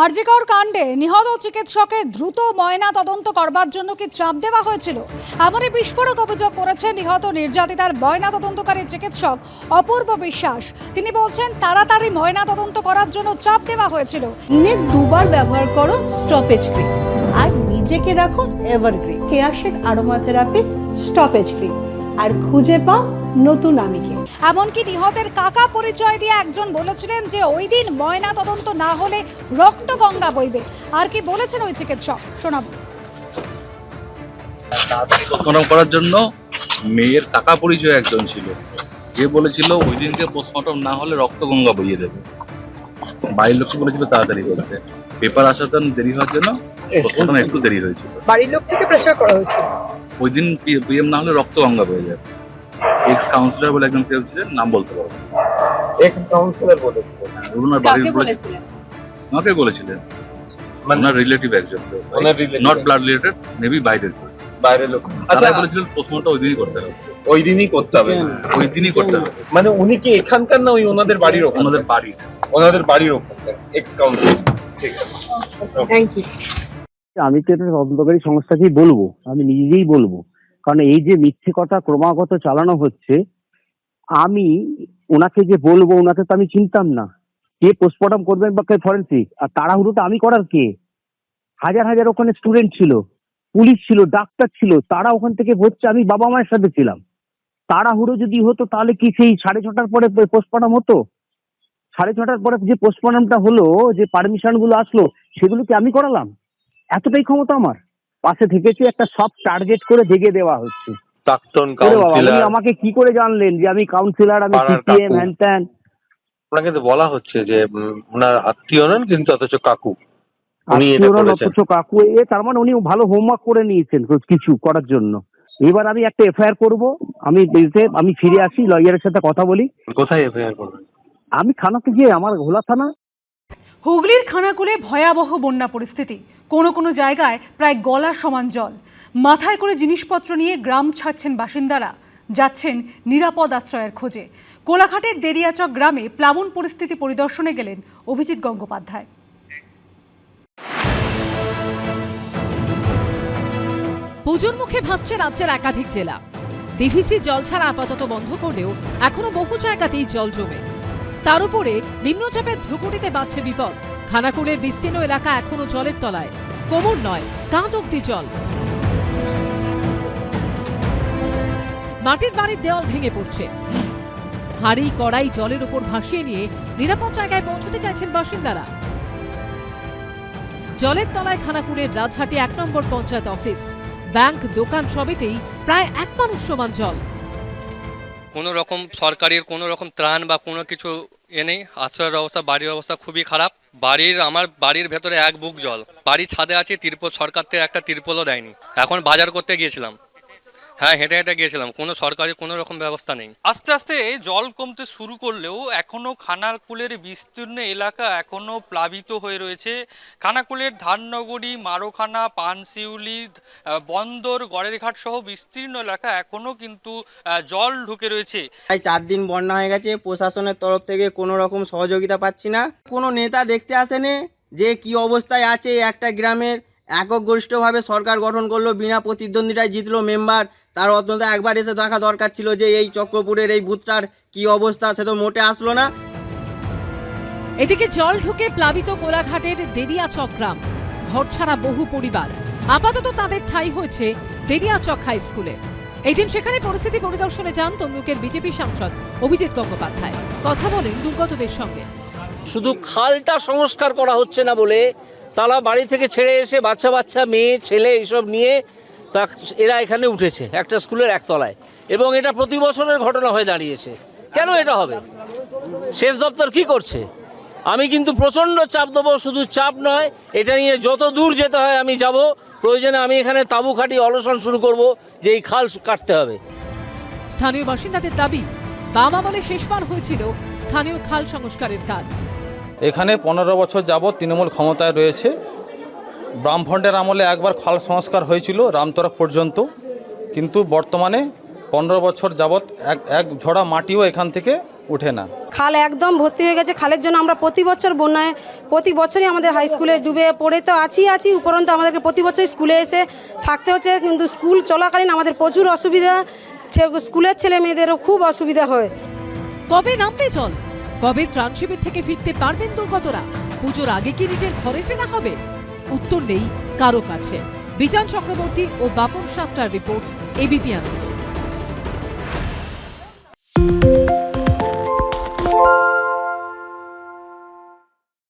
আরজি কর কাণ্ডে নিহত চিকিৎসকের দ্রুত ময়না তদন্ত করবার জন্য কি চাপ দেওয়া হয়েছিল? এমনই বিস্ফোরক অভিযোগ করেছেন নিহত নির্যাতিতার ময়না তদন্তকারী চিকিৎসক অপূর্ব বিশ্বাস। তিনি বলছেন তাড়াতাড়ি ময়না তদন্ত করার জন্য চাপ দেওয়া হয়েছিল। দিনে দুবার ব্যবহার করো স্টপেজ ক্রিম আর নিজেকে রাখো এভারগ্রিন কেয়াশেড আরোমা থেরাপি স্টপেজ ক্রিম আর খুঁজে পাও নতুন আমিকে। এমনকি নিহতের কাকা পরিচয় দিয়ে একজন বলেছিলেন যে ওই দিন ময়না তদন্ত না হলে রক্ত গঙ্গা বইবে। আর কি বলেছেন ওই চিকিৎসক শোনাবো। পোস্টমর্টম করার জন্য মেয়ের কাকা পরিচয় একজন ছিল, যে বলেছিল ওই দিনকে পোস্টমর্টম না হলে রক্ত গঙ্গা বইয়ে দেবে। বাড়ির লোককে বলেছিল তাড়াতাড়ি করতে, পেপার আসাতে দেরি হওয়ার জন্য পোস্টমর্টম একটু দেরি হয়েছিল। বাড়ির লোক থেকে প্রেসার করা হয়েছিল ওই দিন পিএম না হলে রক্ত গঙ্গা বয়ে যাবে। এক্স কাউন্সিলর বলে একজন কেউ ছিলেন, নাম বলতে পারবো। এক্স কাউন্সিলর বলেছিলেন, ওনার বাড়ির আমাকে বলেছিলেন, ওনার রিলেটিভ একজন, নট ব্লাড রিলেটেড, মেবি বাইরের বাইরের লোক। আচ্ছা, বলেছিলেন পোস্টমর্টম ওই দিনই করতে হবে, ওই দিনই করতে হবে, ওই দিনই করতে হবে। মানে উনি কি এখানকার না ওই ওনাদের বাড়ির ওখানে? ওনাদের বাড়ির ওখানে এক্স কাউন্সিলর। ঠিক আছে, থ্যাংক ইউ। আমি তো এটা তদন্তকারী সংস্থাকেই বলবো, আমি নিজেই বলবো, কারণ এই যে মিথ্যে কথা ক্রমাগত চালানো হচ্ছে, আমি ওনাকে যে বলবো, ওনাকে তো আমি চিনতাম না, কে পোস্টমর্টম করবেন বা কে ফরেন্সিক, আর তাড়াহুড়োটা আমি করার কে? হাজার হাজার ওখানে স্টুডেন্ট ছিল, পুলিশ ছিল, ডাক্তার ছিল, তারা ওখান থেকে ভরছে, আমি বাবা মায়ের সাথে ছিলাম। তাড়াহুড়ো যদি হতো তাহলে কি সেই 6:30টার পরে পোস্টমর্টম হতো? 6:30টার পরে যে পোস্টমর্টমটা হলো, যে পারমিশন গুলো আসলো, সেগুলো কি আমি করালাম? এতটাই ক্ষমতা আমার? পাশে থেকেছে, একটা সব টার্গেট করে ভেঙে দেওয়া হচ্ছে। প্রাক্তন উনি কাউন্সিলর আমাকে কি করে জানলেন যে আমি কাউন্সিলর, আমি সিপিএম হ্যান ত্যান? আপনাকে তো বলা হচ্ছে যে ওনার আত্মীয় নন, কিন্তু অথচ কাকু উনি এটা আত্মীয় নন, করেছেন। অথচ কাকু। তার মানে উনি ভালো হোমওয়ার্ক করে নিয়েছেন কিছু করার জন্য। এবার আমি একটা এফআইআর করব, আমি ফিরে আসি, লয়ারের সাথে কথা বলি। কোথায় এফআইআর করবেন? আমি থানাতে গিয়ে, আমার ঘোলা থানা। হুগলির খানাকুলে ভয়াবহ বন্যা পরিস্থিতি, কোনো কোনো জায়গায় প্রায় গলা সমান জল। মাথায় করে জিনিসপত্র নিয়ে গ্রাম ছাড়ছেন বাসিন্দারা, যাচ্ছেন নিরাপদ আশ্রয়ের খোঁজে। কোলাঘাটের দেরিয়াচক গ্রামে প্লাবন পরিস্থিতি পরিদর্শনে গেলেন অভিজিৎ গঙ্গোপাধ্যায়। পুজোর মুখে ভাসছে রাজ্যের একাধিক জেলা। ডিভিসি জল ছাড়া আপাতত বন্ধ করলেও এখনো বহু জায়গাতেই জল জমে। তার উপরে নিম্নচাপের ভ্রুকুটিতে বাড়ছে বিপদ। খানাকুলের বিস্তীর্ণ এলাকা এখনো জলের তলায়, কোমর নয় কাঁধ অব্দি জল। মাটির বাড়ির দেওয়াল ভেঙে পড়ছে। হাঁড়ি কড়াই জলের উপর ভাসিয়ে নিয়ে নিরাপদ জায়গায় পৌঁছতে চাইছেন বাসিন্দারা। জলের তলায় খানাকুলের রাজহাটি 1 নম্বর পঞ্চায়েত অফিস, ব্যাংক, দোকান সবেতেই প্রায় 1 মানুষ সমান জল। কোনো রকম সরকারের কোনো রকম ত্রাণ বা কোনো কিছু নেই। আশ্রয়ের অবস্থা, বাড়ির অবস্থা খুবই খারাপ। আমার বাড়ির ভেতরে 1 বুক জল। বাড়ির ছাদে আছে তিরপল, সরকার থেকে একটা তিরপলও দেয়নি। এখন বাজার করতে গিয়েছিলাম, হ্যাঁ হেঁটে হেঁটে গিয়েছিলাম, কোনো সরকারি কোনো রকম ব্যবস্থা নেই। আস্তে আস্তে জল কমতে শুরু করলেও এখনো খানাকুলের বিস্তীর্ণ এলাকা এখনো প্লাবিত হয়ে রয়েছে। খানাকুলের ধাননগরী, মারোখানা, পানশিউলি, বন্দর, গড়েরঘাট সহ বিস্তীর্ণ এলাকা এখনো কিন্তু জল ঢুকে রয়েছে। প্রায় 4 দিন বন্যা হয়ে গেছে, প্রশাসনের তরফ থেকে কোনো রকম সহযোগিতা পাচ্ছি না। কোনো নেতা দেখতে আসেনি যে কি অবস্থায় আছে একটা গ্রামের। একগোষ্ঠীভাবে সরকার গঠন করলো, বিনা প্রতিদ্বন্দ্বিতায় জিতলো মেম্বার, তার অন্তত একবার এসে দেখা দরকার ছিল যে এই চক্রপুরের এই বুথটার কি অবস্থা, সে তো মোটে আসলো না। এদিকে জল ঢুকে প্লাবিত কোলাঘাটের দেরিয়াচক গ্রাম, ঘর ছাড়া বহু পরিবার। আপাতত তাদের ঠাঁই হয়েছে দেরিয়াচক হাই স্কুলে। এই দিন সেখানে পরিস্থিতি পরিদর্শনে যান তমলুকের বিজেপি সাংসদ অভিজিৎ গঙ্গোপাধ্যায়। কথা বলেন দুর্গতদের সঙ্গে। শুধু খালটা সংস্কার করা হচ্ছে না বলে তারা বাড়ি থেকে ছেড়ে এসে বাচ্চা বাচ্চা মেয়ে ছেলে এইসব নিয়ে এরা এখানে উঠেছে একটা স্কুলের একতলায়, এবং এটা প্রতি বছরের ঘটনা হয়ে দাঁড়িয়েছে। কেন এটা হবে? সেচ দপ্তর কি করছে? আমি কিন্তু প্রচণ্ড চাপ দেবো, শুধু চাপ নয়, এটা নিয়ে যত দূর যেতে হয় আমি যাব। প্রয়োজনে আমি এখানে তাঁবু খাটি অনশন শুরু করব যে এই খাল কাটতে হবে। স্থানীয় বাসিন্দাদের দাবি, বাম আমলে শেষবার হয়েছিল স্থানীয় খাল সংস্কারের কাজ। এখানে 15 বছর যাবৎ তৃণমূল ক্ষমতায় রয়েছে। বামফ্রন্টের আমলে একবার খাল সংস্কার হয়েছিল রামতরফ পর্যন্ত, কিন্তু বর্তমানে 15 বছর যাবৎ এক ঝোড়া মাটিও এখান থেকে ওঠে না। খাল একদম ভর্তি হয়ে গেছে। খালের জন্য আমরা প্রতি বছর বন্যায় প্রতি বছরই আমাদের হাই স্কুলে ডুবে পড়ে তো আছি উপরন্তু আমাদেরকে প্রতি বছর স্কুলে এসে থাকতে হচ্ছে, কিন্তু স্কুল চলাকালীন আমাদের প্রচুর অসুবিধা, স্কুলের ছেলে মেয়েদেরও খুব অসুবিধা হয়। কবে নামবে জল? কবে ত্রাণ শিবির থেকে ফিরতে পারবেন দুর্গতরা? পুজোর আগে কি নিজের ঘরে ফেরা হবে? উত্তর নেই কারো কাছে। বিধান চক্রবর্তী ও বাপন সাপটার রিপোর্ট, এবিপি আনন্দ।